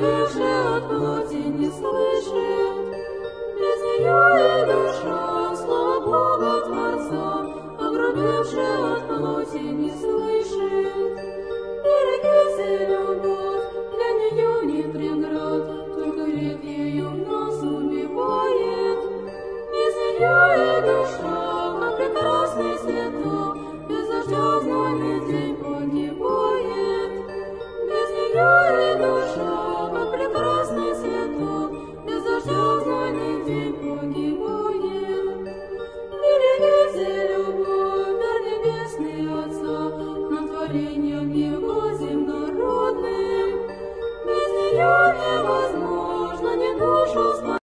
любившая от плоти не слышит. Без нее и душа, слава Бога Творца, огрубевшая от плоти не слышит. Берегите любовь, для нее не преград, только грех ее в нас убивает. Без нее и душа, как прекрасный цветок, без дождя знойный день погибает. Без нее и душа, как прекрасный цветок, без дождя знойный день погибает. Берегите любовь, дар небесный Отца, над творением Его земнородным. Без нее невозможно ни душу спасти.